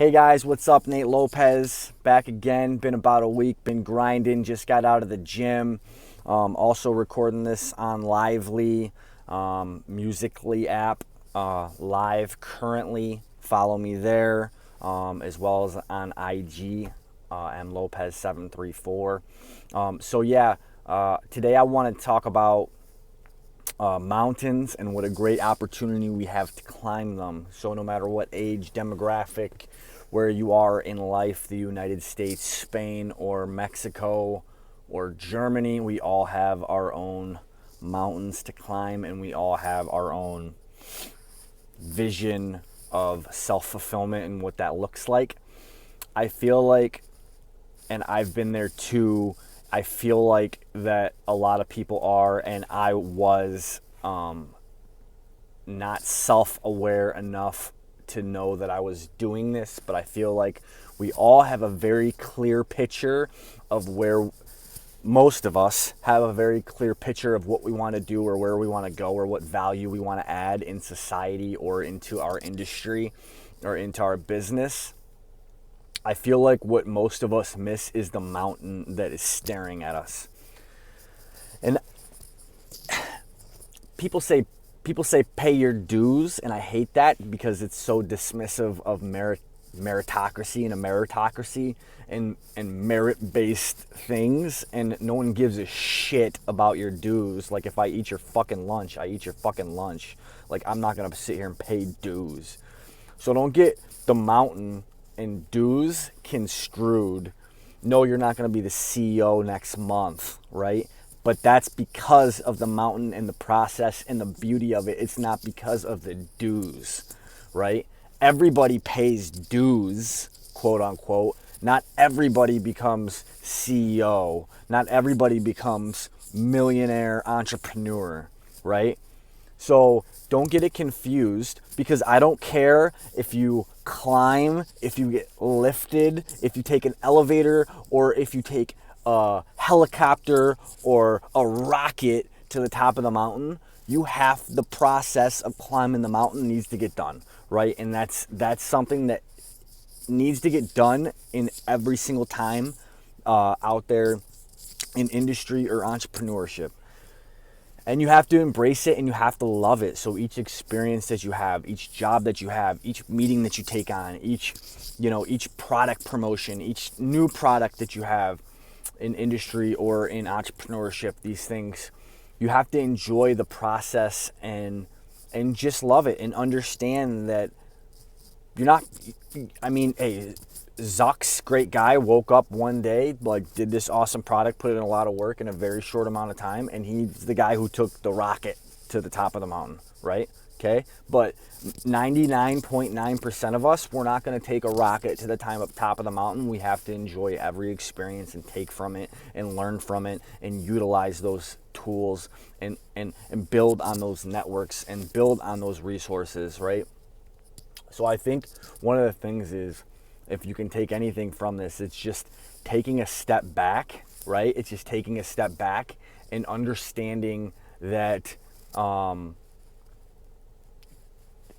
Hey guys, what's up? Nate Lopez back again. Been about a week, been grinding, just got out of the gym. Also recording this on Lively, Musically app, live currently. Follow me there, as well as on IG, M Lopez 734. Today I want to talk about mountains and what a great opportunity we have to climb them. So no matter what age, demographic, where you are in life, the United States, Spain, or Mexico, or Germany, we all have our own mountains to climb, and we all have our own vision of self-fulfillment and what that looks like. I feel like, and I've been there too, I feel like that a lot of people are, and I was not self-aware enough to know that I was doing this, but I feel like we all have a very clear picture of where, most of us have a very clear picture of what we want to do or where we want to go or what value we want to add in society or into our industry or into our business. I feel like what most of us miss is the mountain that is staring at us. And people say pay your dues, and I hate that because it's so dismissive of meritocracy and a meritocracy and merit-based things, and no one gives a shit about your dues. Like, if I eat your fucking lunch, I eat your fucking lunch. Like, I'm not gonna sit here and pay dues. So don't get the mountain and dues construed. No, you're not going to be the CEO next month, right? But that's because of the mountain and the process and the beauty of it. It's not because of the dues, right? Everybody pays dues, quote unquote. Not everybody becomes CEO. Not everybody becomes millionaire entrepreneur, right? So don't get it confused, because I don't care if you climb, if you get lifted, if you take an elevator, or if you take a helicopter or a rocket to the top of the mountain. The process of climbing the mountain needs to get done, right? And that's something that needs to get done in every single time out there in industry or entrepreneurship. And you have to embrace it and you have to love it. So each experience that you have, each job that you have, each meeting that you take on, each product promotion, each new product that you have in industry or in entrepreneurship, these things, you have to enjoy the process and just love it and understand that you're not, hey, Zuck's great guy, woke up one day, like, did this awesome product, put in a lot of work in a very short amount of time, and he's the guy who took the rocket to the top of the mountain, right? Okay, but 99.9% of us, we're not going to take a rocket to the top of the mountain. We have to enjoy every experience and take from it and learn from it and utilize those tools and build on those networks and build on those resources, right? So I think one of the things is, if you can take anything from this, it's just taking a step back, right? It's just taking a step back and understanding that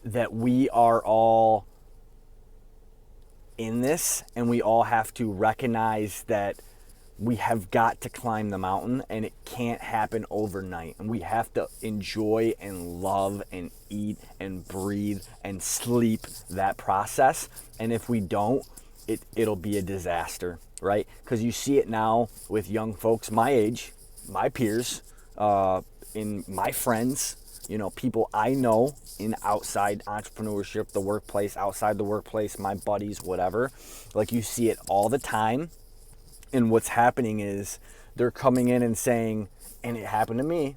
that we are all in this, and we all have to recognize that we have got to climb the mountain, and it can't happen overnight. And we have to enjoy and love and eat and breathe and sleep that process. And if we don't, it'll be a disaster, right? Because you see it now with young folks my age, my peers, in my friends, people I know in outside entrepreneurship, the workplace, outside the workplace, my buddies, whatever. Like, you see it all the time. And what's happening is they're coming in and saying, and it happened to me,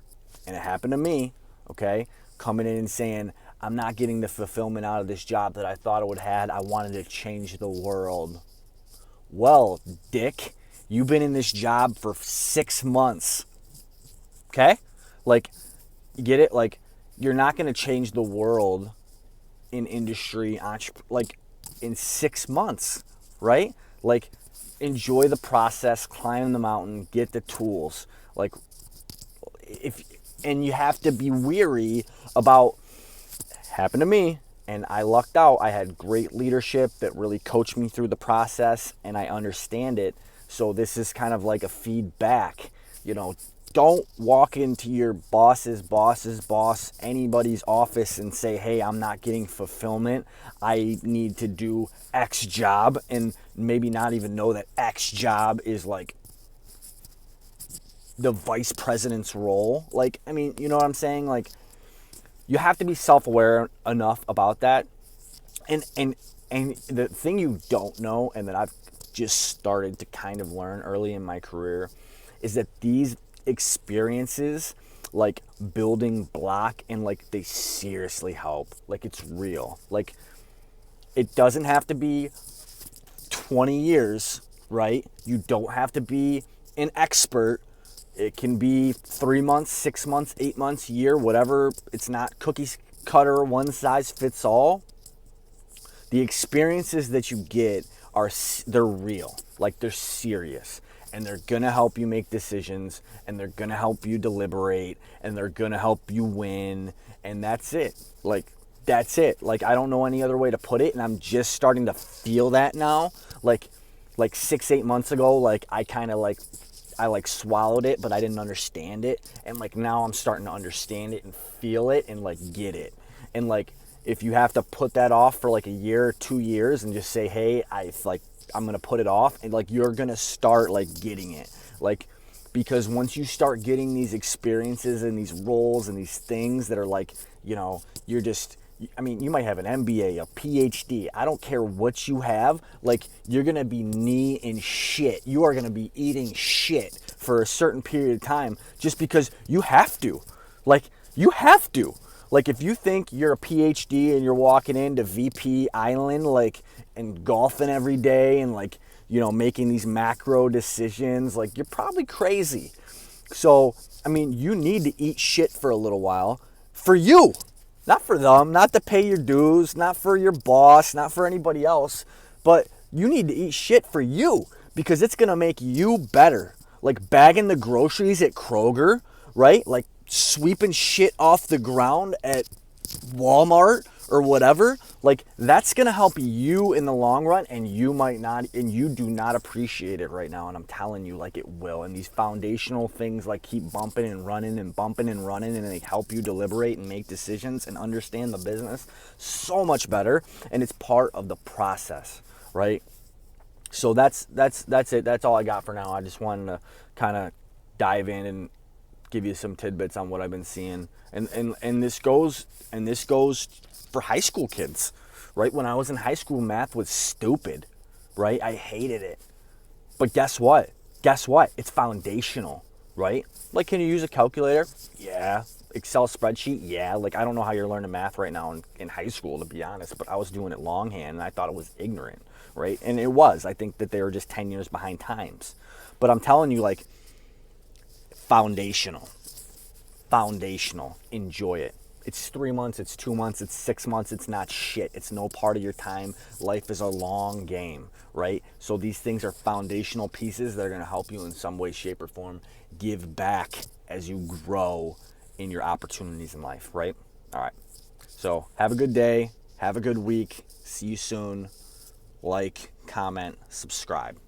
okay? Coming in and saying, I'm not getting the fulfillment out of this job that I thought I would have. I wanted to change the world. Well, dick, you've been in this job for 6 months, okay? Like, you get it? Like, you're not going to change the world in industry, like, in 6 months, right? Like, enjoy the process, climb the mountain, get the tools. Like, and you have to be weary about, happened to me, And I lucked out. I had great leadership that really coached me through the process, and I understand it. So this is kind of like a feedback. Don't walk into your boss's boss, anybody's office and say, hey, I'm not getting fulfillment. I need to do X job, and maybe not even know that X job is like the vice president's role. Like, I mean, you know what I'm saying? Like, you have to be self-aware enough about that. And the thing you don't know, and that I've just started to kind of learn early in my career, is that these experiences, like building block, and like they seriously help. Like, it's real. Like, it doesn't have to be 20 years, right? You don't have to be an expert. It can be 3 months, 6 months, 8 months, year, whatever. It's not cookie cutter, one size fits all. The experiences that you get they're real. Like, they're serious, and they're gonna help you make decisions, and they're gonna help you deliberate, and they're gonna help you win, and that's it. Like, that's it. Like, I don't know any other way to put it, and I'm just starting to feel that now. Like 6-8 months ago, like I kind of I swallowed it, but I didn't understand it, and like now I'm starting to understand it and feel it and like get it. And like, if you have to put that off for like a year or 2 years and just say, hey, I'm gonna put it off, and like you're gonna start like getting it. Like, because once you start getting these experiences and these roles and these things that are like, you're just, I mean, you might have an MBA, a PhD, I don't care what you have, like, you're gonna be knee in shit. You are gonna be eating shit for a certain period of time just because you have to. Like, you have to. Like, if you think you're a PhD and you're walking into VP Island, like, and golfing every day and like, making these macro decisions, like, you're probably crazy. So, I mean, you need to eat shit for a little while for you, not for them, not to pay your dues, not for your boss, not for anybody else, but you need to eat shit for you because it's going to make you better. Like bagging the groceries at Kroger, right? Like sweeping shit off the ground at Walmart or whatever, like that's going to help you in the long run, and you might not, and you do not appreciate it right now, and I'm telling you, like, it will. And these foundational things like keep bumping and running and bumping and running, and they help you deliberate and make decisions and understand the business so much better, and it's part of the process, right? So that's it. That's all I got for now. I just wanted to kind of dive in and give you some tidbits on what I've been seeing, and this goes for high school kids, right? When I was in high school, math was stupid, right? I hated it. But guess what? It's foundational, right? Like, can you use a calculator? Yeah. Excel spreadsheet? Yeah. Like, I don't know how you're learning math right now in high school, to be honest, but I was doing it longhand, and I thought it was ignorant, right? And it was. I think that they were just 10 years behind times. But I'm telling you, like, foundational. Enjoy it. It's 3 months, it's 2 months, it's 6 months, it's not shit. It's no part of your time. Life is a long game, right? So these things are foundational pieces that are going to help you in some way, shape, or form give back as you grow in your opportunities in life, right? All right. So have a good day. Have a good week. See you soon. Like, comment, subscribe.